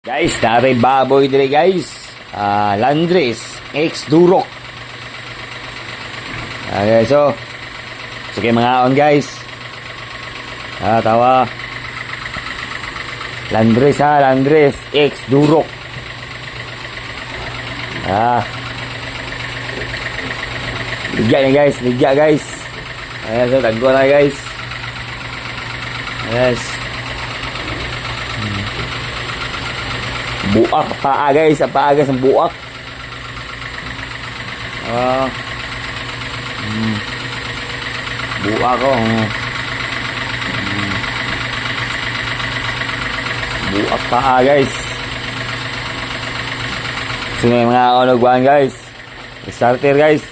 Guys, naray baboy dire guys. Landres X Durok. Okay, so sige mga on guys. Tawa. Landres X Durok. Ligya ni guys, ligya guys. Ayan, so taggo na guys. Yes. Buak paa guys, ang paa guys, ang buak. Buak ko. Buak paa guys. So may mga onogwan guys. Starter guys.